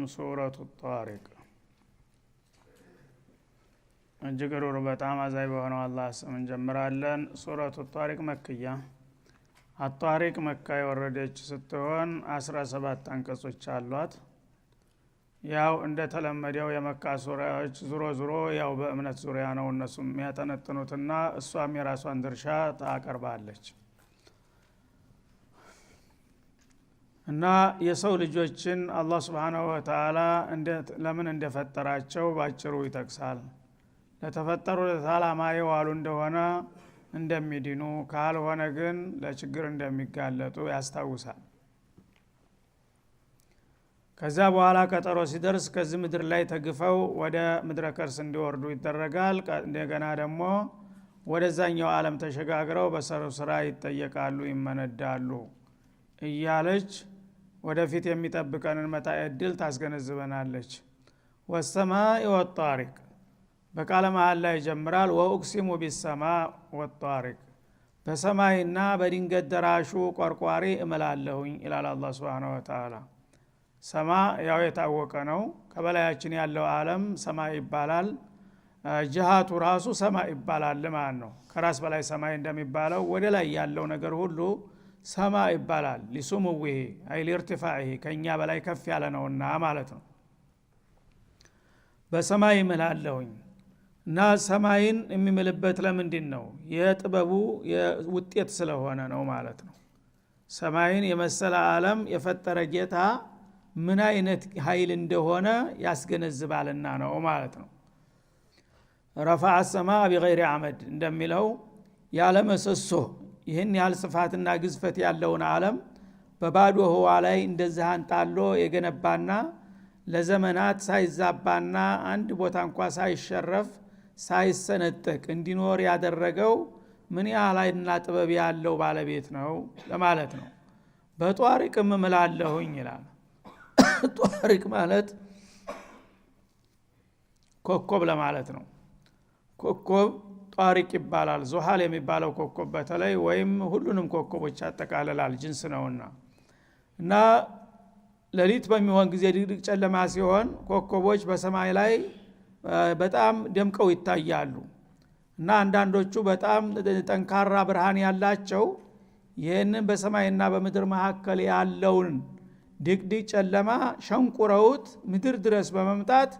سورة الطارق እንጅግሩር በጣም አዛይ በሆነው አላህ ስም እንጀምራለን። ሱረቱ ጣሪቅ መክያ አጣሪቅ መካ የወረደች ስትሆን 17 አንቀጾች አሏት። ያው እንደተለመደው የመካ ሱራዎች ዙሮ ያው በእምነት ዙሪያ ነው እነሱም የሚያጠነጥኑትና እሷም የራሷን ድርሻ ታቀርባለች። እና የሰው ልጆችን አላህ Subhanahu Wa Ta'ala ለምን እንደፈጠራቸው ባጭሩ ይጠቅሳል። ለተፈጠሩ ለዓላማ የዋሉ እንደሆነ እንደሚድኑ ካልሆነ ግን ለችግር እንደሚጋለጡ ያስታውሳል። ከዛ በኋላ ቀጠሮ ሲደርስ ከዚህ ምድር ላይ ተግፈው ወደ ምድረ ከርስ እንዲወርዱ ይደረጋል። እንደገና ደግሞ ወደዛኛው ዓለም ተሸጋግረው በሰሩ ስራ ይጠየቃሉ፣ ይመነዳሉ እያለች ወደፊት የሚጠብቀንን መጣ እድል ታስገነዝበናለች። ወሰማኢ ወጣሪቅ በቃለ መሃል ላይ ጀምራል። ወኡቅሲሙ ቢሰማ ወጣሪቅ በሰማይና በድንገት ደራሹ ቆርቋሪ እምላለሁኝ ይላል አላህ Subhanahu Wa Ta'ala። ሰማ ያው የታወቀ ነው። ከበላያችን ያለው ዓለም ሰማይ ይባላል። ጅሃቱ ራሱ ሰማይ ይባላል ማለት ነው። ከራስ በላይ ሰማይ እንደሚባለው ወደ ላይ ያለው ነገር ሁሉ ሰማይ ይባላል። ሊሱሙሂ አይ ሊርቲፋዒ ከኛ በላይ ከፍ ያለ ነውና ማለት ነው። በሰማይ እምላለሁኝ እና ሰማይን የሚምልበት ለምንድን ነው? የጥበቡ ውጤት ስለሆነ ነው ማለት ነው። ሰማይን የመሰለ ዓለም የፈጠረ ጌታ ምን አይነት ኃይል እንደሆነ ያስገነዝባልና ነው ማለት ነው። ረፈዐ السماء بغير عمد እንደሚለው ያለ ምሰሶ ይህን ያህል ስፋትና ግዝፈት ያለውን ዓለም በባዶ ህዋ ላይ እንደዚህ አንጣሎ የገነባና ለዘመናት ሳይዛባና አንድ ቦታ እንኳን ሳይሸረፍ ሳይሰነጠቅ እንዲኖር ያደረገው ምን ያህል ኃይልና ጥበብ ያለው ባለቤት ነው ለማለት ነው። በጧሪቅም እምላለሁኝ ይላል። ጧሪቅ ማለት ኮከብ ለማለት ነው። ኮከብ ጧሪቅ ይባላል። ዙሃል የሚባለው ኮከብ በተለይ ወይም ሁሉንም ኮከቦች ያጠቃልላል ጅንስ ነውና እና ሌሊት በሚሆን ጊዜ ድቅድቅ ጨለማ ሲሆን ኮከቦች በሰማይ ላይ በጣም ደምቀው ይታያሉ። እና አንዳንዶቹ በጣም ጠንካራ ብርሃን ያላቸው ይሄንን በሰማይና በምድር መካከል ያለውን ድቅድቅ ጨለማ ሸንቁረውት ምድር ድረስ በመምጣት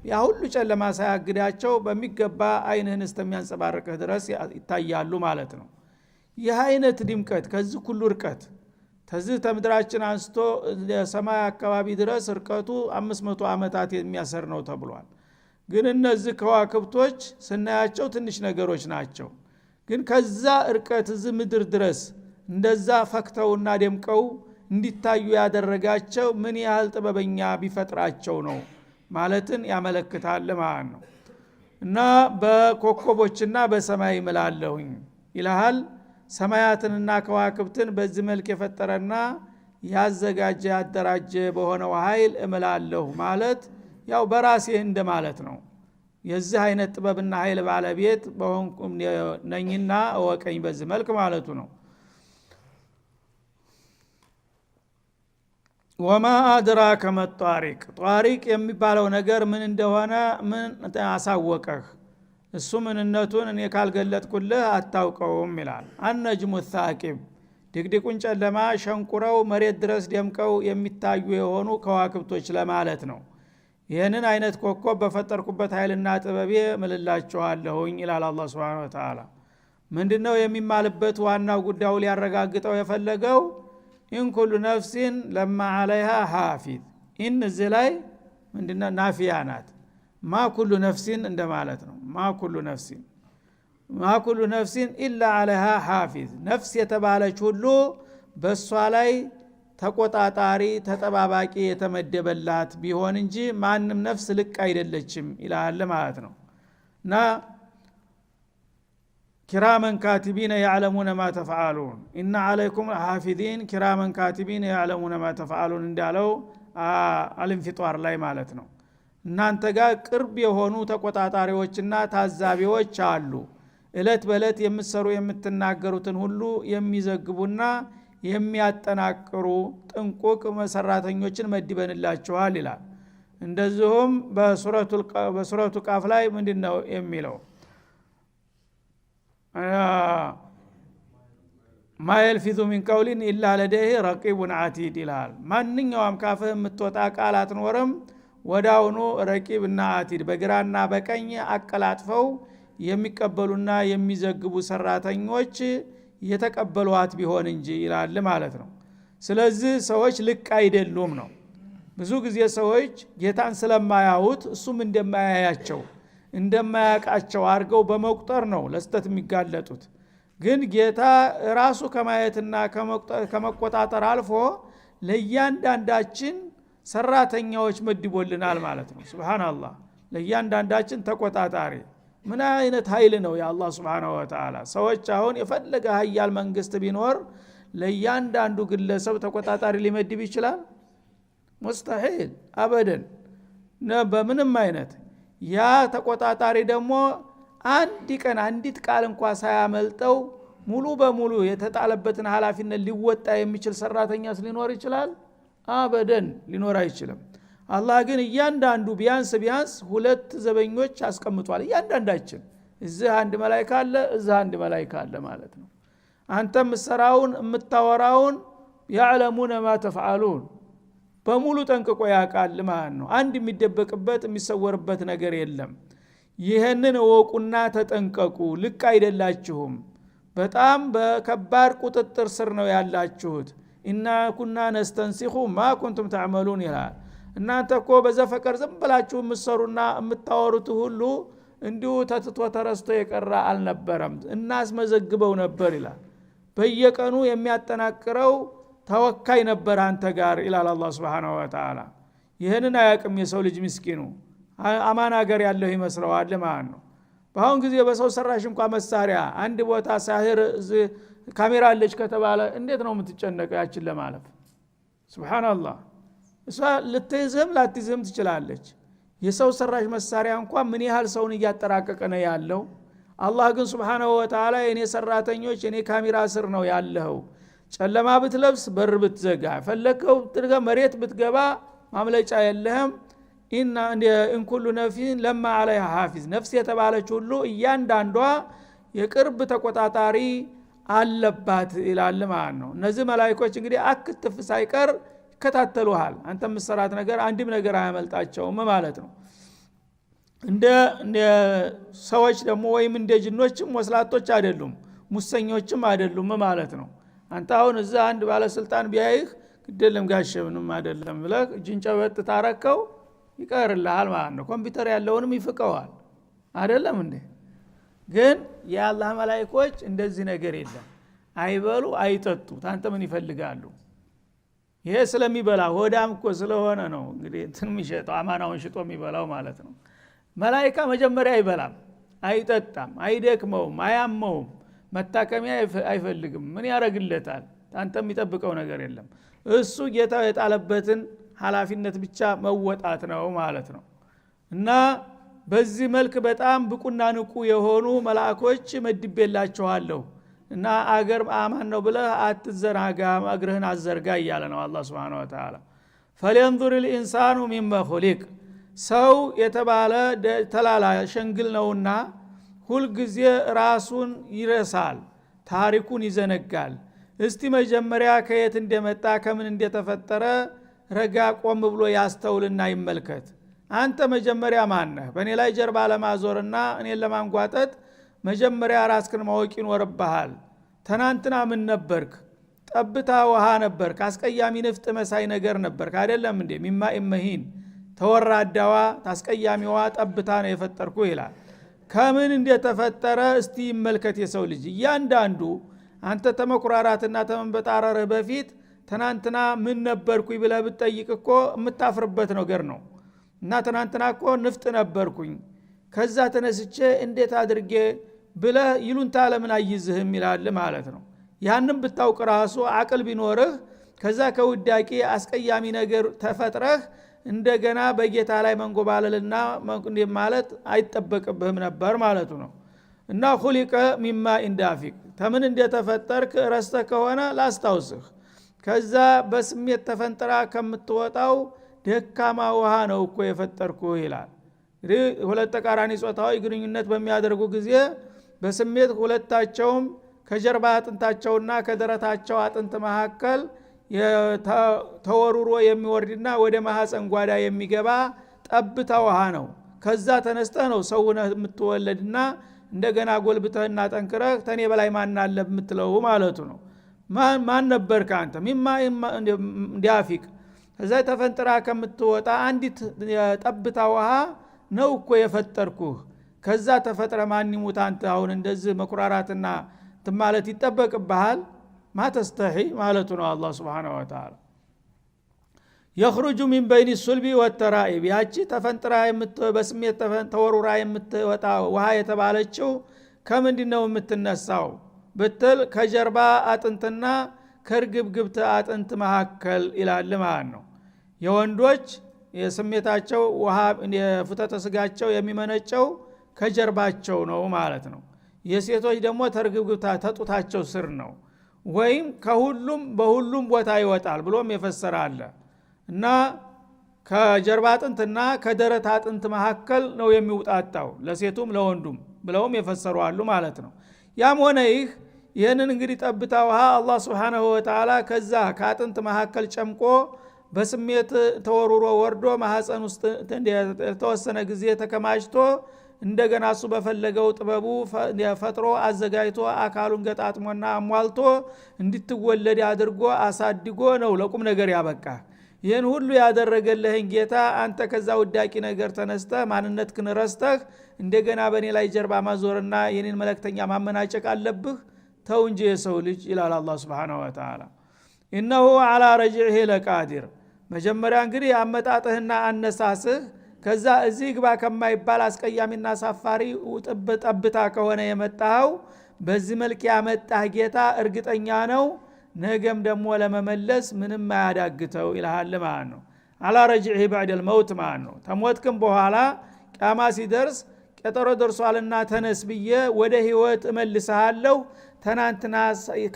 ያ ሁሉ ጨለማ ሳያግዳቸው በሚገባ አይንህን እስከሚያንጸባርቅህ ድረስ ይታያሉ ማለት ነው። ይህ አይነት ድምቀት ከዚህ ሁሉ ርቀት ተዚህ ተምድራችን አንስቶ ሰማይ አካባቢ ድረስ ርቀቱ 500 ዓመታት የሚያሰር ነው ተብሏል። ግን እነዚህ ከዋክብቶች ስናያቸው ትንሽ ነገሮች ናቸው። ግን ከዛ ርቀት እዚህ ምድር ድረስ እንደዛ ፈክተውና ደምቀው እንዲታዩ ያደረጋቸው ምን ያህል ጥበበኛ ቢፈጥራቸው ነው ማለትን ያመለክታል ማለት ነው። እና በኮከቦችና በሰማይ እምላለሁኝ ይላል። ሰማያትንና ከዋክብትን በዚህ መልክ የፈጠረና ያዘጋጀ ያደራጀ በሆነው ኃይል እምላለሁ ማለት ያው በራሴ እንደማለት ነው። የዚህ አይነት ጥበብና ኃይል ባለቤት በሆንኩም ነኝና እወቀኝ በዚህ መልክ ማለቱ ነው። ወማ አድራከ መጣሪቅ ጣሪቅ የሚባለው ነገር ምን እንደሆነ ምን አሳወቀህ? እሱ ምንነቱን እኔ ካልገለጥኩልህ አታውቀውም ይላል። አነጅሙ الثاقب ድቅድቁን ጨለማ ሸንቁረው መሬት ድረስ ደምቀው የሚታዩ የሆኑ ከዋክብቶች ለማለት ነው። ይህንን አይነት ኮከብ በፈጠርኩበት ኃይልና ጥበቤ እምልላችኋለሁኝ ይላል አላህ Subhanahu Wa Ta'ala። ምንድነው የሚማልበት ዋናው ጉዳዩ ሊያረጋግጠው የፈለገው? ኢን ኩሉ ነፍሲን ለማ عليها حافظ ኢን እዚህ ላይ ምንድነው ናፊያ ናት። ማ ኩሉ ነፍሲን እንደማለት ነው። ማ ኩሉ ነፍሲን ኢላ عليها حافظ ነፍስ የተባለች ሁሉ በሷ ላይ ተቆጣጣሪ ተጠባባቂ የተመደበላት ቢሆን እንጂ ማንም ነፍስ ልቅ አይደለችም ይላል ማለት ነው። እና ኪራመን ካቲቢን ያዕለሙነ ማ ተፍዓሉን ኢነ አለይኩም ሐፊዚን ኪራመን ካቲቢን ያዕለሙነ ማ ተፍዓሉን እንዳለው አልንፊጧር ላይ ማለት ነው። እናንተ ጋር ቅርብ የሆኑ ተቆጣጣሪዎችና ታዛቢዎች አሉ። እለት በእለት የምትሰሩ የምትናገሩትን ሁሉ የሚዘግቡና የሚያጠናቅሩ ጥንቁቅ መሰራተኞችን መድበንላችኋል ይላል። እንደዚሁም በሱረቱ ቃፍ ላይ ምንድነው የሚለው ማ የልፊዙ ሚን ቀውሊን ኢላ ለደይሂ ረቂቡን አቲድ ይላል። ማንኛውም ካፍህ የምትወጣ ቃል አትኖርም ወዳውኑ ረቂብና አቲድ በግራና በቀኝ አቀላጥፈው የሚቀበሉና የሚዘግቡ ሰራተኞች የተቀበሏት ቢሆን እንጂ ይላል ማለት ነው። ስለዚህ ሰዎች ልቅ አይደሉም ነው። ብዙ ጊዜ ሰዎች ጌታን ስለማያዩት እሱም እንደማያያቸው እንደማያቃቸው አድርገው በመቁጠር ነው ለስተት የሚጋለጡት። ግን ጌታ ራሱ ከማየትና ከመቆጣጠር አልፎ ለእያንዳንዳችን ሰራተኛዎች መድቦልናል ማለት ነው። ሱብሃንአላህ ለእያንዳንዳችን ተቆጣጣሪ። ምን አይነት ኃይል ነው የአላህ ሱብሃነሁ ወተዓላ። ሰዎች አሁን የፈለገ ኃያል መንግስት ቢኖር ለእያንዳንዱ ግለሰብ ተቆጣጣሪ ሊመድብ ይችላል? ሙስተሂል አበደን። በምንም አይነት ያ ተቆጣጣሪ ደግሞ አንድ ቀን አንዲት ቃል እንኳን ሳያመልጠው ሙሉ በሙሉ የተጣለበትን ኃላፊነት ሊወጣ የሚችል ሰራተኛስ ሊኖር ይችላል? አበደን ሊኖር አይችልም። አላህ ግን እያንዳንዱ ቢያንስ ሁለት ዘበኞች አስቀምጧል። እያንዳንዳችን እዚህ አንድ መላእክት አለ፣ እዚህ አንድ መላእክት አለ ማለት ነው። አንተ ምሰራውን የምታወራውን ያዕለሙነ ማ ተፍዓሉን በሙሉ ጠንቅቆ ያውቃል ማለት ነው። አንድ የሚደበቅበት የሚሰወርበት ነገር የለም። ይህንን እወቁና ተጠንቀቁ። ልቅ አይደላችሁም። በጣም በከባድ ቁጥጥር ስር ነው ያላችሁት። ኢና ኩና ነስተንሲኹ ማ ኩንቱም ተዕመሉን ይላል። እናንተ እኮ በዘፈቀር ዝም ብላችሁ የምትሰሩና የምታወሩት ሁሉ እንዲሁ ተትቶ ተረስቶ የቀረ አልነበረም፣ እናስመዘግበው ነበር ይላል። በየቀኑ የሚያጠናቅረው ተወካይ ነበር አንተ ጋር ይላል አላህ Subhanahu Wa Ta'ala። ይሄንን አያውቅም የሰው ልጅ ምስኪኑ። አማና ሀገር ያለው ይመስለዋል ማለት ነው። በአሁን ጊዜ በሰው ሰራሽ እንኳን መሳሪያ አንድ ቦታ ሳህር ካሜራ አለች ከተባለ እንዴት ነው የምትጨነቀው ያችን ለማለፍ? ሱብሃንአላህ። እሷ ልትይዝም ላትይዝም ትችላለች። የሰው ሰራሽ መሳሪያ እንኳን ምን ያህል ሰውን እያጠራቀቀ ነው ያለው። አላህ ግን Subhanahu Wa Ta'ala የኔ ሰራተኞች የኔ ካሜራ ስር ነው ያለው። ጨለማ ብትለብስ በር ብትዘጋ ፈለከው ትርጋ መሬት ብትገባ ማምለጫ የለህም። ኢና እንኩሉ ነፍሲን ለማ አለይሃ ሐፊዝ ነፍስ የተባለች ሁሉ እያንዳንዷ የቅርብ ተቆጣጣሪ አለባት ይላል ማለት ነው። እነዚህ መላእክቶች እንግዲህ አክትፍ ሳይቀር ይከታተሉሃል። አንተ መስራት ነገር አንድም ነገር አያመልጣቸውም ማለት ነው። እንደ ሰዎች ደግሞ ወይም እንደ ጅኖችም ወስላቶች አይደሉም፣ ሙሰኞችም አይደሉም ማለት ነው። አንተ አሁን እዛ አንድ ባለስልጣን ቢያይህ ግደለም ጋሸምንም አይደለም ብለህ ጅንጨበጥ ታረከው ይቀርልሃል ማለት ነው። ኮምፒውተር ያለውንም ይፍቀዋል አይደለም እንዴ? ግን የአላህ መላእክቶች እንደዚህ ነገር የለም። አይበሉ አይጠጡ ታንተ ምን ይፈልጋሉ? ይሄ ስለሚበላ ሆዳም እኮ ስለሆነ ነው እንግዲህ እንትን የሚሸጠው አማናውን ሽጦ የሚበላው ማለት ነው። መላእክት መጀመሪያ አይበላም፣ አይጠጣም፣ አይደክመውም፣ አያመውም፣ መታከሚያ አይፈልግም። ምን ያረግለታል? ታንተ የሚጠብቀው ነገር የለም። እሱ ጌታው የጣለበትን ኃላፊነት ብቻ መወጣት ነው ማለት ነው። እና በዚህ መልክ በጣም ብቁና ንቁ የሆኑ መላእክቶች መድቤላችኋለሁ እና አገር አማን ነው ብለህ አትዘናጋ፣ እግርህን አዘርጋ እያለ ነው አላህ Subhanahu Wa Ta'ala። فلينظر الانسان مما خلق ሰው የተባለ ተላላ ሸንግል ነውና ሁል ጊዜ ራሱን ይረሳል፣ ታሪኩን ይዘነጋል። እስቲ መጀመሪያ ከየት እንደመጣ ከምን እንደተፈጠረ ረጋ ቆም ብሎ ያስተውልና ይመልከት። አንተ መጀመሪያ ማን ነህ? በእኔ ላይ ጀርባ ለማዞርና እኔን ለማንጓጠጥ መጀመሪያ ራስክን ማወቅ ይኖርብሃል። ትናንትና ምን ነበርክ? ጠብታ ውሃ ነበርክ፣ አስቀያሚ ንፍጥ መሳይ ነገር ነበርክ አይደለም እንዴ? ሚማ ኢመሂን ተወራዳዋ ታስቀያሚዋ ጠብታ ነው የፈጠርኩ ይላል። ከምን እንደተፈጠረ እስቲ ይመልከት የሰው ልጅ። እያንዳንዱ አንተ ተመኩራራትና ተመንበጣረርህ በፊት ትናንትና ምን ነበርኩኝ ብለህ ብትጠይቅ እኮ የምታፍርበት ነገር ነው። እና ትናንትና እኮ ንፍጥ ነበርኩኝ ከዛ ተነስቼ እንዴት አድርጌ ብለህ ይሉንታ ለምን አይዝህም ይላል ማለት ነው። ያንን ብታውቅ ራሱ አቅል ቢኖርህ ከዛ ከውዳቂ አስቀያሚ ነገር ተፈጥረህ እንደገና በጌታ ላይ መንጎባለልና ማለት አይጠበቅብህም ነበር ማለቱ ነው። እና خلق مما اندافق ተምን እንደተፈጠርክ ረስተህ ከሆነ ላስታውስህ። ከዛ በስሜት ተፈንጥራ ከምትወጣው ደካማ ውሃ ነው እኮ የፈጠርኩህ ይላል። እንግዲህ ሁለት ተቃራኒ ጾታዊ ግንኙነት በሚያደርጉ ጊዜ በስሜት ሁለታቸውም ከጀርባ አጥንታቸውና ከደረታቸው አጥንት መካከል ተወሩሮ የሚወርድና ወደ ማህፀን ጓዳ የሚገባ ጠብታ ውሃ ነው። ከዛ ተነስተህ ነው ሰውነህ የምትወለድና እንደገና ጎልብተህና ጠንክረህ ተኔ በላይ ማን አለ የምትለው ማለቱ ነው። ማን ነበርክ አንተ ሚማ እንዲያፊቅ እዛ ተፈንጥራ ከምትወጣ አንዲት ጠብታ ውሃ ነው እኮ የፈጠርኩህ። ከዛ ተፈጥረ ማን ይሙት አንተ አሁን እንደዚህ መኩራራትና ማለት ይጠበቅብሃል? ማተስተሂ ማለቱ ነው አላህ Subhanahu Wa Ta'ala። يخرج من بين الصلب والترائب ያቺ ተፈንጥራ በስሜት ተወሩራ የምትወጣ ውሃ የተባለችው ከምንድነው የምትነሳው ብትል ከጀርባ አጥንትና ከርግብግብት አጥንት መካከል ይላል ማለት ነው። የወንዶች የስሜታቸው ውሃ የፍተተ ስጋቸው የሚመነጨው ከጀርባቸው ነው ማለት ነው። የሴቶች ደግሞ ተርግብግብታ ተጡታቸው ስር ነው። ወይም ከሁሉም በሁሉም ቦታ ይወጣል ብሎም የፈሰራል እና ከጀርባ አጥንትና ከደረት አጥንት መካከል ነው የሚውጣጣው ለሴቱም ለወንዱም ብለውም የፈሰሩ አሉ ማለት ነው። ያም ሆነ ይህንን እንግዲህ ጠብታ ውሃ አላህ Subhanahu Wa Ta'ala ከዛ ከአጥንት መካከል ጨምቆ በስሜት ተወሩሮ ወርዶ ማህፀን ውስጥ የተወሰነ ጊዜ ተከማችቶ እንደገና እሱ በፈለገው ጥበቡ ፈጥሮ አዘጋጅቶ አካሉን ገጣጥሞና አሟልቶ እንድትወለድ አድርጎ አሳድጎ ነው ለቁም ነገር ያበቃ። ይህን ሁሉ ያደረገልህን ጌታ አንተ ከዛ ውዳቂ ነገር ተነስተህ ማንነትህን ረስተህ እንደገና በእኔ ላይ ጀርባ ማዞርና የኔን መልእክተኛ ማመናጨቅ አለብህ? ተው እንጂ የሰው ልጅ ይላል አላህ Subhanahu Wa Ta'ala። ኢነሁ ዐላ ረጅዒሂ ለቃዲር። መጀመሪያ እንግዲህ አመጣጥህና አነሳስህ ከዛ እዚህ ግባ ከማይባል አስቀያሚና ሳፋሪ ጠብታ ከሆነ የመጣው በዚህ መልክ ያመጣህ ጌታ እርግጠኛ ነው ነገም ደግሞ ለመመለስ ምንም ማያዳግተው ይላል ማለት ነው። አላ ረጅዒሂ በዕደል መውት ማለት ነው። ተሞትክም በኋላ ቂያማ ሲደርስ ቀጠሮ ደርሷልና ተነስ ብዬ ወደ ህይወት እመልስሃለሁ ተናንትና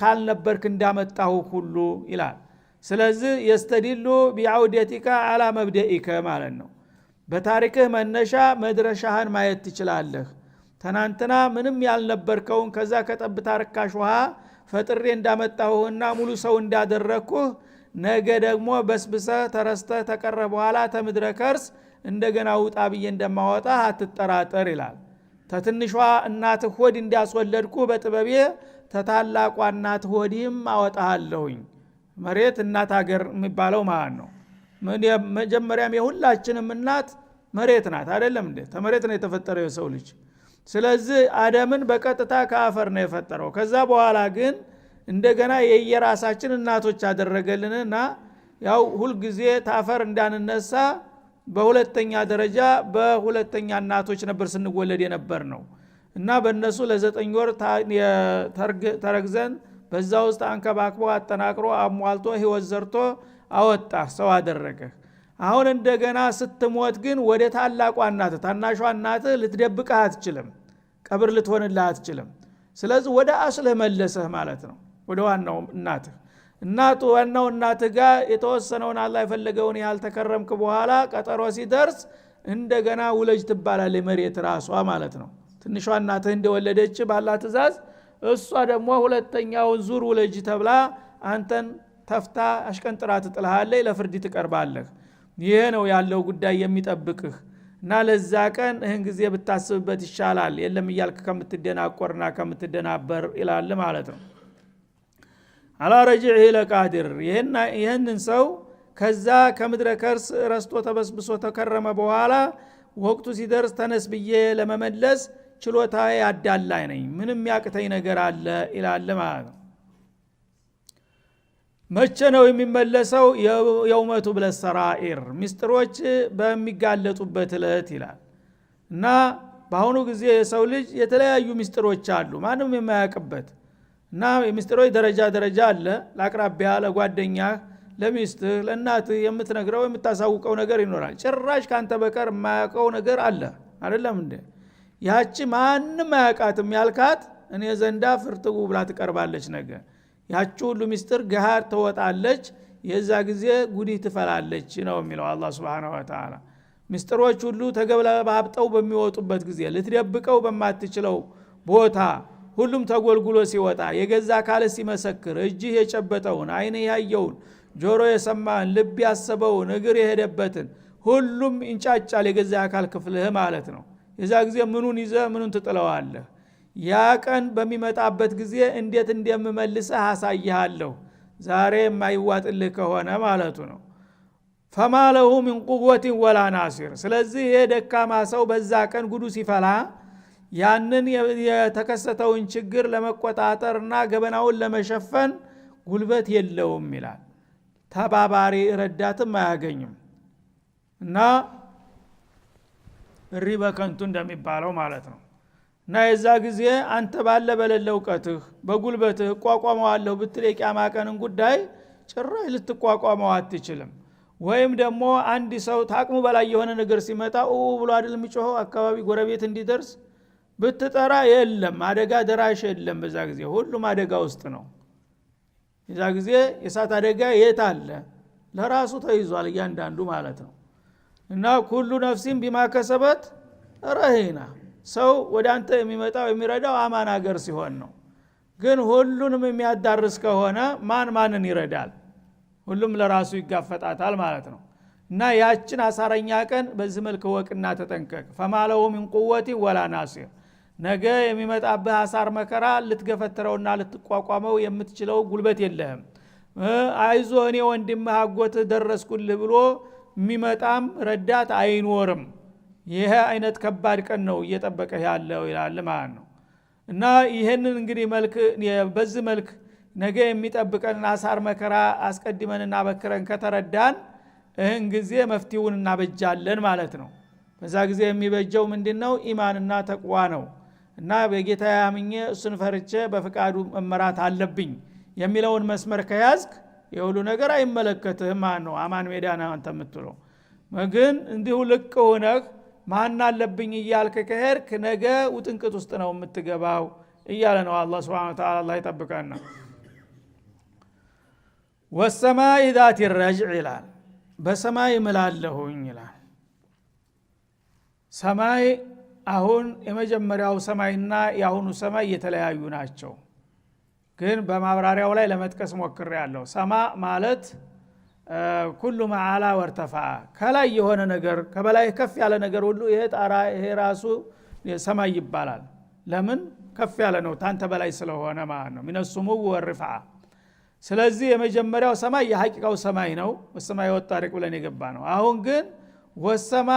ካልነበርክ እንዳመጣሁ ሁሉ ይላል። ስለዚህ የስተዲሉ ቢዐውደቲካ አላ መብደኢከ ማለት ነው። በታሪክህ መነሻ መድረሻህን ማየት ትችላለህ። ተናንትና ምንም ያልነበርከውን ከዛ ከጠብታ ርካሽ ውሃ ፈጥሬ እንዳመጣሁና ሙሉ ሰው እንዳደረኩህ ነገ ደግሞ በስብሰህ ተረስተህ ተቀረ በኋላ ተምድረ ከርስ እንደገና ውጣ ብዬ እንደማወጣ አትጠራጠር ይላል። ተትንሿ እናትህ ሆድ እንዲያስወለድኩ በጥበቤ ተታላቋ እናትህ ሆድም አወጣሃለሁኝ። መሬት እናት ሀገር የሚባለው ማለት ነው። መጀመሪያም የሁላችንም እናት መሬት ናት አይደለም እንዴ? ተመሬት ነው የተፈጠረው የሰው ልጅ። ስለዚህ አደምን በቀጥታ ከአፈር ነው የፈጠረው። ከዛ በኋላ ግን እንደገና የየራሳችን እናቶች አደረገልንና ያው ሁሉ ጊዜ ታፈር እንዳንነሳ በሁለተኛ ደረጃ በሁለተኛ እናቶች ነበር ስንወለድ የነበር ነው እና በእነሱ ለ9 ወር ተረግዘን በዛ ውስጥ አንከባክቦ አጠናቅሮ አሟልቶ ህይወት ዘርቶ አወጣ ሰው አደረገ። አሁን እንደገና ስትሞት ግን ወደ ታላቋ እናትህ ታናሿ እናትህ ልትደብቅህ አትችልም፣ ቀብር ልትሆንልህ አትችልም። ስለዚህ ወደ አስልህ መለሰህ ማለት ነው። ወደ ዋናው እናትህ ዋናው እናትህ ጋር የተወሰነውን አላህ የፈለገውን ያህል ተከረምክ በኋላ ቀጠሮ ሲደርስ እንደገና ውለጅ ትባላለች መሬት ራሷ ማለት ነው። ትንሿ እናትህ እንደወለደች ባላህ ትእዛዝ እሷ ደግሞ ሁለተኛውን ዙር ውለጅ ተብላ አንተን ተፍታ አሽቀንጥራ ትጥልሃለች፣ ለፍርድ ትቀርባለህ። ይሄ ነው ያለው ጉዳይ የሚጠብቅህ እና ለዛ ቀን ይህን ጊዜ ብታስብበት ይሻላል የለም እያልክ ከምትደናቆርና ከምትደናበር ይላል ማለት ነው። አላ ረጅዒሂ ለቃዲር። ይህንን ሰው ከዛ ከምድረ ከርስ ረስቶ ተበስብሶ ተከረመ በኋላ ወቅቱ ሲደርስ ተነስ ብዬ ለመመለስ ችሎታዬ ያዳላይ ነኝ፣ ምንም ያቅተኝ ነገር አለ ይላል ማለት ነው። መቼ ነው የሚመለሰው? የውመቱ ብለሰራኢር ሚስጥሮች በሚጋለጡበት እለት ይላል። እና በአሁኑ ጊዜ የሰው ልጅ የተለያዩ ሚስጥሮች አሉ ማንም የማያውቅበት እና ሚስጥሮች ደረጃ አለ። ለአቅራቢያ ለጓደኛህ ለሚስትህ ለእናትህ የምትነግረው የምታሳውቀው ነገር ይኖራል። ጭራሽ ካንተ በቀር የማያውቀው ነገር አለ አይደለም እንዴ? ያቺ ማንም አያውቃትም ያልካት እኔ ዘንዳ ፍርጥጉ ብላ ትቀርባለች ነገር ያቺ ሁሉ ሚስጥር ገሃር ተወጣለች። የዛ ጊዜ ጉዲህ ትፈላለች ነው የሚለው አላህ Subhanahu Wa Ta'ala። ምስጥሮች ሁሉ ተገለባብጠው በሚወጡበት ጊዜ ልትደብቀው በማትችለው ቦታ ሁሉም ተጎልጉሎ ሲወጣ የገዛ አካል ሲመሰክር እጅህ የጨበጠውን አይን ያየውን ጆሮ የሰማን ልብ ያሰበውን እግር የሄደበትን ሁሉም እንጫጫል የገዛ አካል ክፍልህ ማለት ነው። የዛ ጊዜ ምኑን ይዘ ምኑን ትጥለዋለህ? ያ ቀን በሚመጣበት ጊዜ እንዴት እንደምመልስህ አሳይሃለሁ ዛሬ የማይዋጥልህ ከሆነ ማለቱ ነው። فما له من قوة ولا ناصر። ስለዚህ የደካማ ሰው በዛ ቀን ጉዱ ሲፈላ ያንን የተከሰተውን ችግር ለመቆጣጠርና ገበናውን ለመሸፈን ጉልበት የለውም ይላል። ተባባሪ ረዳትም አያገኝም እና ሪበ ከንቱ እንደሚባለው ማለት ነው። እና የዛ ጊዜ አንተ ባለ በለለ ዕውቀትህ በጉልበትህ ቋቋመዋለሁ ብትል የቂያማ ቀንን ጉዳይ ጭራሽ ልትቋቋመው አትችልም። ወይም ደግሞ አንድ ሰው ታቅሙ በላይ የሆነ ነገር ሲመጣ ብሎ አይደል የሚጮኸው አካባቢ ጎረቤት እንዲደርስ ብትጠራ የለም አደጋ ደራሽ የለም። በዛ ጊዜ ሁሉም አደጋ ውስጥ ነው። የዛ ጊዜ የሳት አደጋ የት አለ? ለራሱ ተይዟል እያንዳንዱ ማለት ነው። እና ኩሉ ነፍሲን ቢማ ከሰበት ረሂና። ሰው ወደ አንተ የሚመጣው የሚረዳው አማን ሀገር ሲሆን ነው። ግን ሁሉንም የሚያዳርስ ከሆነ ማን ማንን ይረዳል? ሁሉም ለራሱ ይጋፈጣታል ማለት ነው። እና ያችን አሳረኛ ቀን በዚህ መልክ ወቅና ተጠንቀቅ። ፈማለው ሚን ቁወቲ ወላ ናሲር። ነገ የሚመጣብህ አሳር መከራ ልትገፈትረውና ልትቋቋመው የምትችለው ጉልበት የለህም። አይዞ እኔ ወንድምህ አጎትህ ደረስኩልህ ብሎ የሚመጣም ረዳት አይኖርም። ይሄ አይነት ከባድ ቀን ነው እየጠበቀህ ያለው ይላል ማለት ነው። እና ይሄንን እንግዲህ መልክ በዚህ መልክ ነገ የሚጠብቀን አሳር መከራ አስቀድመንና በክረን ከተረዳን እህን ጊዜ መፍትሄውን እናበጃለን ማለት ነው። በዛ ጊዜ የሚበጀው ምንድነው? ኢማንና ተቅዋ ነው። እና በጌታ ያምኜ እሱን ፈርቼ በፍቃዱ መመራት አለብኝ የሚለውን መስመር ከያዝክ የሁሉ ነገር አይመለከትህም ማለት ነው። አማን ሜዳና አንተ የምትለው ግን እንዲሁ ልቅ ሆነህ ማን አለብኝ እያልክ ከሄድክ ነገ ውጥንቅጥ ውስጥ ነው የምትገባው እያለ ነው አላህ Subhanahu Wa Ta'ala። አላህ ይጠብቀና። ወሰማይ ذات الرجع ይላል። በሰማይ እምላለሁኝ ይላል። ሰማይ አሁን የመጀመሪያው ሰማይና የአሁኑ ሰማይ የተለያዩ ናቸው። ግን በማብራሪያው ላይ ለመጥቀስ ሞክሬያለሁ። ሰማ ማለት ኩሉ ማዓላ ወርተፋ ከላይ የሆነ ነገር ከበላይ ከፍ ያለ ነገር ሁሉ ይሄ ጣራ ይሄ ራሱ ሰማይ ይባላል። ለምን? ከፍ ያለ ነው ታንተ በላይ ስለሆነ ማለት ነው። ሚነሱሙ ወርፋ። ስለዚህ የመጀመሪያው ሰማይ የሐቂቃው ሰማይ ነው። ወሰማይ ወጣሪቅ ብለን የገባ ነው። አሁን ግን ወሰማ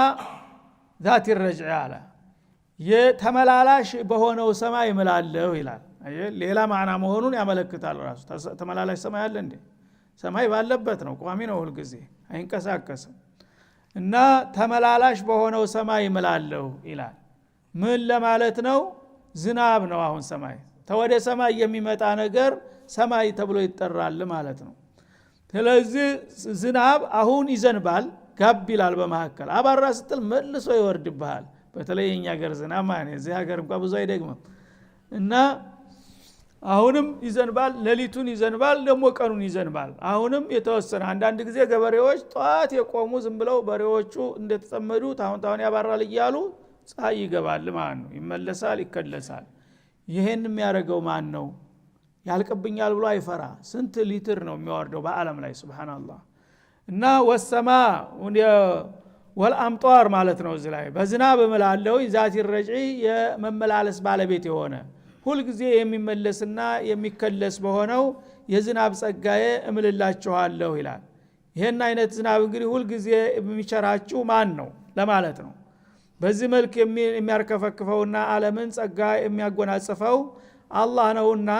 ذات الرجع አለ። የተመላላሽ በሆነው ሰማይ እምላለሁ ይላል። ሌላ ማዕና መሆኑን ያመለክታል። ራሱ ተመላላሽ ሰማይ አለ እንዴ? ሰማይ ባለበት ነው፣ ቋሚ ነው፣ ሁሉ ጊዜ አይንቀሳቀስም። እና ተመላላሽ በሆነው ሰማይ እምላለሁ ይላል። ምን ለማለት ነው? ዝናብ ነው። አሁን ሰማይ ተወደ ሰማይ የሚመጣ ነገር ሰማይ ተብሎ ይጠራል ማለት ነው። ስለዚህ ዝናብ አሁን ይዘንባል፣ ጋብ ይላል፣ በመሐከል አባራ ስትል መልሶ ይወርድብሃል። በተለይ የኛ ሀገር ዝናብ ማለት እዚህ ሀገር እንኳን ብዙ አይደግምም። እና አሁንም ይዘንባል፣ ሌሊቱን ይዘንባል፣ ደግሞ ቀኑን ይዘንባል። አሁንም የተወሰነ አንዳንድ ጊዜ ገበሬዎች ጧት የቆሙ ዝም ብለው በሬዎቹ እንደተጠመዱ ታውን ያባራል እያሉ ፀሐይ ይገባል ማለት ነው። ይመለሳል፣ ይከለሳል። ይሄን የሚያደርገው ማን ነው? ያልቅብኛል ብሎ አይፈራ። ስንት ሊትር ነው የሚወርደው በአለም ላይ ሱብሃንአላህ። እና ወሰማ ወልአምጧር ማለት ነው። እዚህ ላይ በዝናብ እምላለሁ ذات الرجع የመመላለስ ባለቤት የሆነ ሁል ጊዜ የሚመለስና የሚከለስ በሆነው የዝናብ ጸጋዬ እምልላችኋለሁ ይላል። ይሄን አይነት ዝናብ እንግዲህ ሁል ጊዜ የሚቸራችሁ ማን ነው ለማለት ነው። በዚህ መልክ የሚያርከፈክፈውና ዓለምን ጸጋ የሚያጎናጽፈው አላህ ነውና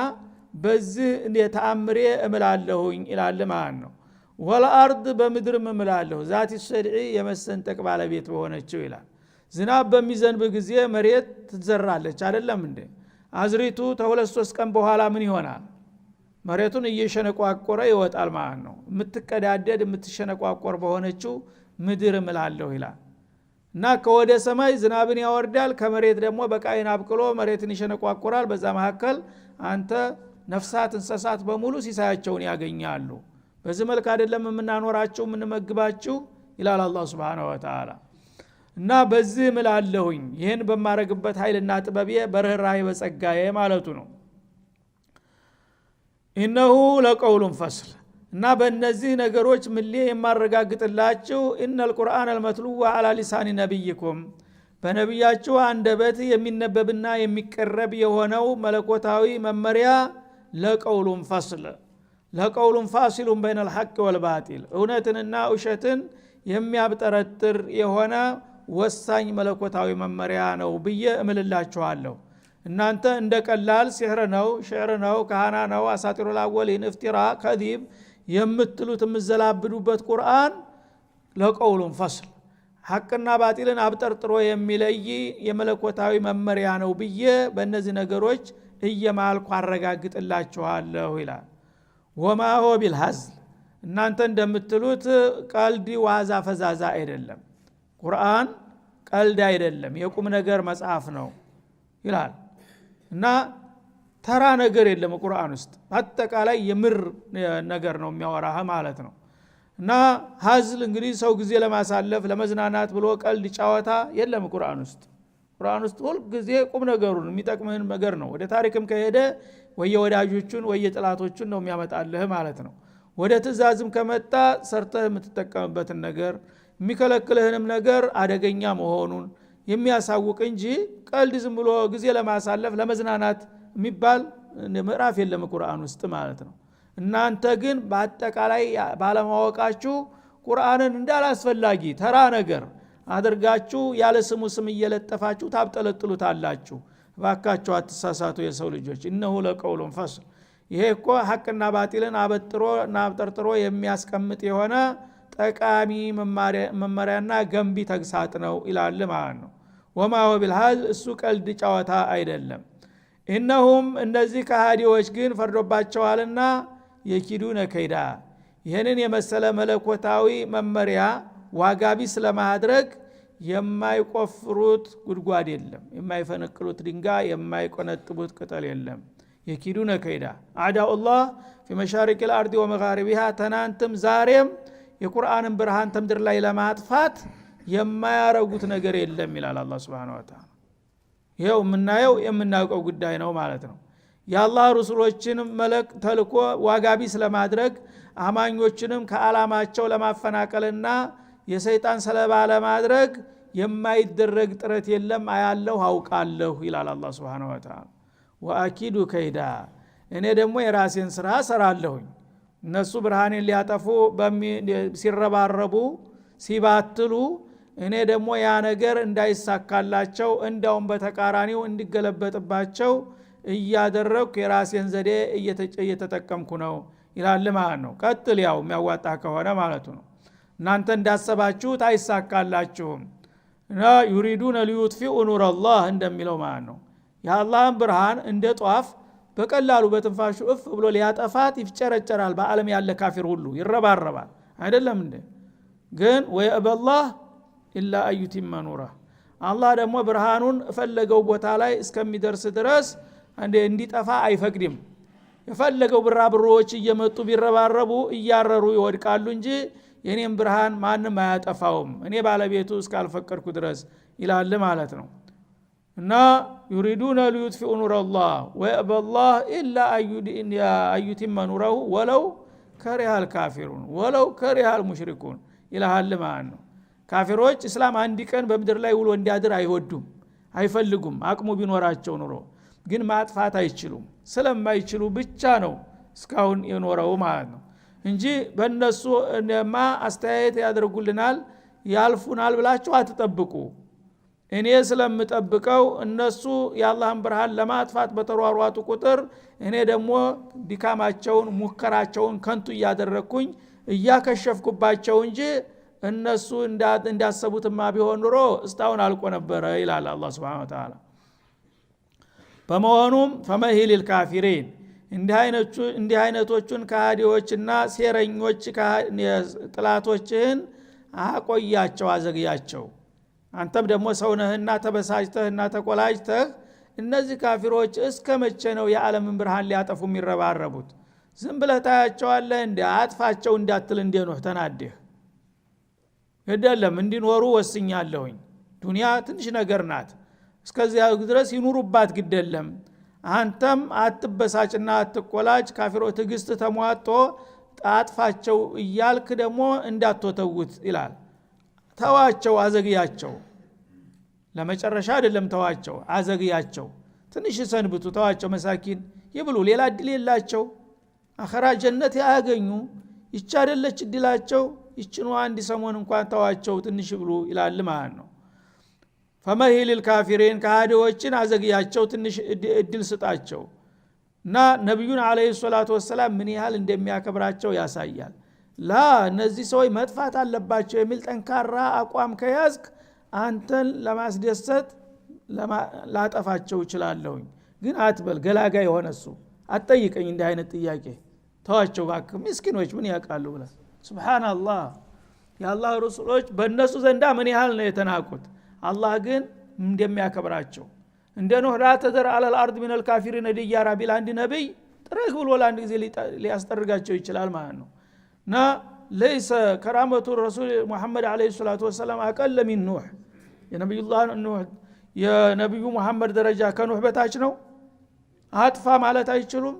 በዚህ ተአምሬ እምላለሁኝ ይላል ማለት ነው። ወልአርድ በምድርም እምላለሁ ذات الصدع የመሰንጠቅ ባለቤት በሆነችው ይላል። ዝናብ በሚዘንብ ጊዜ መሬት ትዘራለች አይደለም እንዴ? አዝሪቱ ተሁለት ሶስት ቀን በኋላ ምን ይሆናል? መሬቱን እየሸነቋቆረ ይወጣል ማለት ነው። የምትቀዳደድ የምትሸነቋቆር በሆነችው ምድር እምላለሁ ይላል። እና ከወደ ሰማይ ዝናብን ያወርዳል፣ ከመሬት ደግሞ በቃይን አብቅሎ መሬትን ይሸነቋቆራል። በዛ መካከል አንተ ነፍሳት እንስሳት በሙሉ ሲሳያቸውን ያገኛሉ። በዚህ መልኩ አይደለም የምናኖራችሁ የምንመግባችሁ ይላል አላህ Subhanahu Wa Ta'ala። እና በዚህ እምላለሁኝ ይሄን በማረግበት ኃይልና ጥበቤ በርህራሄ በጸጋዬ ማለቱ ነው። ኢነሁ ለቀውሉን ፈስል እና በእነዚህ ነገሮች ምሌ የማረጋግጥላችሁ ኢነል ቁርአን አልመትሉው ዐላ ሊሳኒ ነብይኩም በነብያችሁ አንደበት የሚነበብና የሚቀረብ የሆነው መለኮታዊ መመሪያ ለቀውሉን ፈስል ለቀውሉን ፋሲሉን በይነል ሐቅ ወልባጢል እውነትንና ውሸትን የሚያብጠረጥር የሆነ ወሳኝ መለኮታዊ መመሪያ ነው ብዬ እምልላችኋለሁ። እናንተ እንደ ቀላል ሲህር ነው ሽዕር ነው ካህና ነው አሳጢሩል አወሊን ኢፍቲራ ከዲብ የምትሉት የምዘላብዱበት ቁርአን ለቀውሉን ፈስል ሐቅና ባጢልን አብጠርጥሮ የሚለይ የመለኮታዊ መመሪያ ነው ብዬ በእነዚህ ነገሮች እየማልኩ አረጋግጥላችኋለሁ ይላል። ወማ ሆ ቢልሐዝል እናንተ እንደምትሉት ቀልድ ዋዛ ፈዛዛ አይደለም። ቁርአን ቀልድ አይደለም የቁም ነገር መጽሐፍ ነው ይላል። እና ተራ ነገር የለም ቁርአን ውስጥ አጠቃላይ የምር ነገር ነው የሚያወራህ ማለት ነው። እና ሐዝል እንግዲህ ሰው ጊዜ ለማሳለፍ ለመዝናናት ብሎ ቀልድ ጫወታ የለም ቁርአን ውስጥ። ቁርአን ውስጥ ሁሉ ጊዜ ቁም ነገሩን የሚጠቅምህን ነገር ነው። ወደ ታሪክም ከሄደ ወየወዳጆቹን ወየጥላቶቹን ነው የሚያመጣልህ ማለት ነው። ወደ ትእዛዝም ከመጣ ሰርተህ የምትጠቀምበትን ነገር የሚከለክልህንም ነገር አደገኛ መሆኑን የሚያሳውቅ እንጂ ቀልድ ዝም ብሎ ጊዜ ለማሳለፍ ለመዝናናት የሚባል ምዕራፍ የለም ቁርአን ውስጥ ማለት ነው። እናንተ ግን በአጠቃላይ ባለማወቃችሁ ቁርአንን እንዳላስፈላጊ ተራ ነገር አድርጋችሁ ያለ ስሙ ስም እየለጠፋችሁ ታብጠለጥሉታላችሁ። እባካችሁ አትሳሳቱ የሰው ልጆች። እነሆ ለቀውሉን ፈስል ይሄ እኮ ሐቅና ባጢልን አበጥሮና አብጠርጥሮ የሚያስቀምጥ የሆነ ጠቃሚ መመሪያና ገንቢ ተግሳጥ ነው ይላል ማለት ነው። ወማ ሆ ቢልሐዝል እሱ ቀልድ ጨዋታ አይደለም። እነሁም እነዚህ ከሃዲዎች ግን ፈርዶባቸዋልና የኪዱነ ከይዳ ይህንን የመሰለ መለኮታዊ መመሪያ ዋጋቢስ ለማድረግ የማይቆፍሩት ጉድጓድ የለም፣ የማይፈነቅሉት ድንጋይ የማይቆነጥቡት ቅጠል የለም። የኪዱነ ከይዳ አዳኡላህ في مشارق الارض ومغاربها ተናንተም ዛሬም የቁርአንን ብርሃን ተምድር ላይ ለማጥፋት የማያረጉት ነገር የለም ይላል አላህ Subhanahu Wa Ta'ala። ይሄው የምናየው የምናውቀው ጉዳይ ነው ማለት ነው። የአላህ ረሱሎችን መልእክ ተልኮ ዋጋቢስ ለማድረግ አማኞችንም ከዓላማቸው ለማፈናቀልና የሰይጣን ሰለባ ለማድረግ የማይደረግ ጥረት የለም አያለሁ አውቃለሁ ይላል አላህ Subhanahu Wa Ta'ala። ወአኪዱ ከይዳ እኔ ደግሞ የራሴን ስራ ሰራለሁኝ። እነሱ ብርሃኔን ሊያጠፉ ሲረባረቡ ሲባትሉ እኔ ደግሞ ያ ነገር እንዳይሳካላቸው እንዳውም በተቃራኒው እንዲገለበጥባቸው እያደረኩ የራሴን ዘዴ እየተጠቀምኩ ነው ይላል ማለት ነው። ቀጥል ያው የሚያዋጣ ከሆነ ማለቱ ነው። እናንተ እንዳሰባችሁት አይሳካላችሁም እና يريدون ليطفئوا نور الله እንደሚለው ማለት ነው። የአላህን ብርሃን እንደ ጧፍ በቀላሉ በትንፋሹ እፍ ብሎ ሊያጠፋት ይፍጨረጨራል። በአለም ያለ ካፊር ሁሉ ይረባረባል አይደለም እንዴ? ግን ወይአበላህ ኢላ አዩቲመ ኑራ አላህ ደግሞ ብርሃኑን ፈለገው ቦታ ላይ እስከሚደርስ ድረስ እንዲጠፋ አይፈቅድም። የፈለገው ብራብሮች እየመጡ ቢረባረቡ እያረሩ ይወድቃሉ እንጂ የኔን ብርሃን ማንም አያጠፋውም እኔ ባለቤቱ እስካልፈቀድኩ ድረስ ይላል ማለት ነው። እና يريدون ليطفئوا نور الله ويأبى الله إلا أن يتم نوره ولو كره الكافرون ولو كره المشركون ይላል ማለት ነው። ካፊሮች እስላም አንድ ቀን በመድር ላይ ውሎ እንዲያድር አይወዱም አይፈልጉም። አቅሙ ቢኖራቸው ኑሮ ግን ማጥፋት አይችሉም። ስለማይችሉ ብቻ ነው እስካሁን የኖረው ማለት ነው እንጂ በእነሱ አስተያየት ያደርጉልናል ያልፉናል ብላችሁ አትጠብቁ። እኔ ስለምጠብቀው እነሱ የአላህን ብርሃን ለማጥፋት በተሯሯጡ ቁጥር እኔ ደግሞ ዲካማቸውን ሙከራቸውን ከንቱ እያደረኩኝ እያከሸፍኩባቸው እንጂ እነሱ እንዳሰቡትማ ቢሆን ኑሮ እስታውን አልቆ ነበር ይላል አላህ Subhanahu Wa Ta'ala። በመሆኑም ፈመሂል الكافرين እንዲህ አይነቶቹን ከሃዲዎችና ሴረኞች ጥላቶችን አቆያቸው አዘግያቸው። አንተም ደግሞ ሰውነህና ተበሳጭተህና ተቆላጭተህ እነዚህ ካፊሮች እስከ መቼ ነው የዓለምን ብርሃን ሊያጠፉ የሚረባረቡት? ዝም ብለህ ታያቸዋለህ እንደ አጥፋቸው እንዳትል እንደ ኖህ ተናደህ አይደለም እንዲኖሩ ወስኛለሁኝ ዱንያ ትንሽ ነገር ናት እስከዚያው ድረስ ይኑሩባት ግደለም አንተም አትበሳጭና አትቆላጭ ካፊሮች ትግስት ተሟጦ ጣጥፋቸው እያልክ ደግሞ እንዳትተውት ይላል ተዋቸው አዘግያቸው ለመጨረሻ አይደለም ተዋቸው አዘግያቸው ትንሽ ሰንብቱ ተዋቸው መሳኪን ይብሉ ሌላ እድል የላቸው አኸራ ጀነት ያገኙ ይቻ አይደለች እድላቸው ይችኑ አንድ ሰሞን እንኳን ተዋቸው ትንሽ ብሉ ይላል ማለት ነው ፈመሂል الكافرين ካዲዎችን አዘግያቸው ትንሽ እድል ስጣቸው እና ነብዩን አለይሂ ሰላቱ ወሰለም ምን ያህል እንደሚያከብራቸው ያሳያል ላ እነዚህ ሰዎች መጥፋት አለባቸው የሚል ጠንካራ አቋም ከያዝክ አንተን ለማስደሰት ላጠፋቸው ይችላልው ግን አትበል ገላጋ የሆነሱ አትጠይቀኝ እንዲህ አይነት ጥያቄ ተዋቸው ባክ ምስኪኖች ምን ያቃሉ ብለ ሱብሃንአላህ የአላህ ረሱሎች በእነሱ ዘንዳ ምን ያህል ነው የተናቁት አላህ ግን እንደሚያከብራቸው እንደ ኖህ ተዘር አለል አርድ ሚን الكافرين ዲያራ ቢል አንድ ነብይ ጥረግ ብሎ ለአንድ ጊዜ ሊያስጠርጋቸው ይችላል ማለት ነው ና ليس كرامه الرسول محمد عليه الصلاه والسلام اقل من نوح የነብዩላህ ኑህ የነብዩ መሐመድ ደረጃ ከኑህ በታች ነው አጥፋ ማለት አይችሉም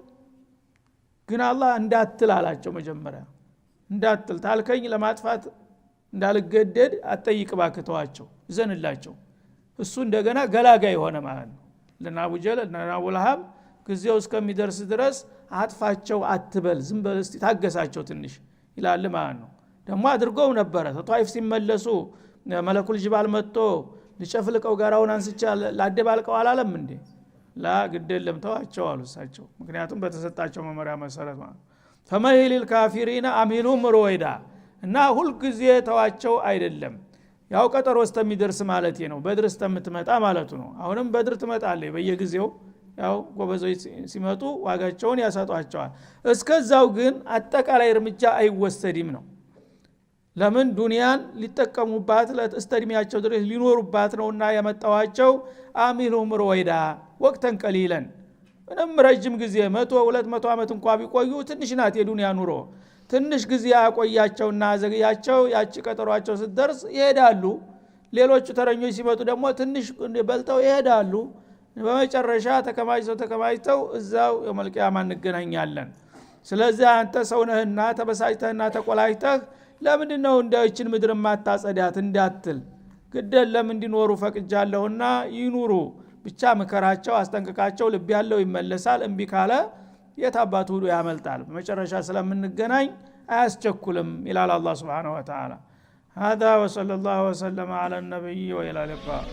ግን አላህ እንዳትል አላቸው መጀመሪያ እንዳትል ታልከኝ ለማጥፋት እንዳልገደድ አጠይቅ ባክተዋቸው ዘንላቸው እሱ እንደገና ገላጋ የሆነ ማለት ነው ለናቡጀል ለናቡልሃብ ግዚያው እስከሚደርስ ድረስ አጥፋቸው አትበል ዝም በል እስቲ ታገሳቸው ትንሽ ይላል ማለት ነው ደግሞ አድርገው ነበር ተጧይፍ ሲመለሱ መለኩል ጅባል መጥቶ ሊጨፍልቀው ጋራውን አንስቻ ላደባልቀው አላለም እንዴ ላ ግደለም ተዋቸው አሉሳቸው ምክንያቱም በተሰጣቸው መመሪያ መሰረት ማለት ፈመሂል الكافرين አሚሉም ሩወይዳ እና ሁሉ ጊዜ ተዋቸው አይደለም ያው ቀጠሮ እስከሚደርስ ማለት ነው በድር እስከምትመጣ ማለት ነው አሁንም በድር ትመጣለች በየጊዜው ያው ጎበዞች ሲመጡ ዋጋቸውን ያሳጧቸዋል እስከዛው ግን አጠቃላይ እርምጃ አይወሰድም ነው ለምን ዱንያን ሊጠቀሙባት ለእስተድሚያቸው ድረስ ሊኖሩባት ነውና ያመጣዋቸው አሚሉም ሩወይዳ ወቅተን ቀሊለን ምንም ረጅም ጊዜ 100 200 አመት እንኳን ቢቆዩ ትንሽ ናት የዱንያ ኑሮ ትንሽ ጊዜ ያቆያቸውና ዘግያቸው ያቺ ቀጠሯቸው ስትደርስ ይሄዳሉ ሌሎቹ ተረኞች ሲመጡ ደግሞ ትንሽ በልተው ይሄዳሉ በመጨረሻ ተከማይተው እዛው የመልቂያማ እንገናኛለን ስለዚህ አንተ ሰውነህና ተበሳጭተህና ተቆላጭተህ ለምንድነው እንዳይችን ምድር ማታጸዳት እንዳትል ግደለም እንዲኖሩ ፈቅጃለሁና ይኑሩ ብቻ መከራቸው አስጠንቅቃቸው ልብ ያለው ይመለሳል እንቢ ካለ የታባቱ ሁሉ ያመልጣል በመጨረሻ ስለምንገናኝ አያስቸኩልም ይላል አላህ Subhanahu Wa Ta'ala هذا وصلى الله وسلم على النبي وإلى اللقاء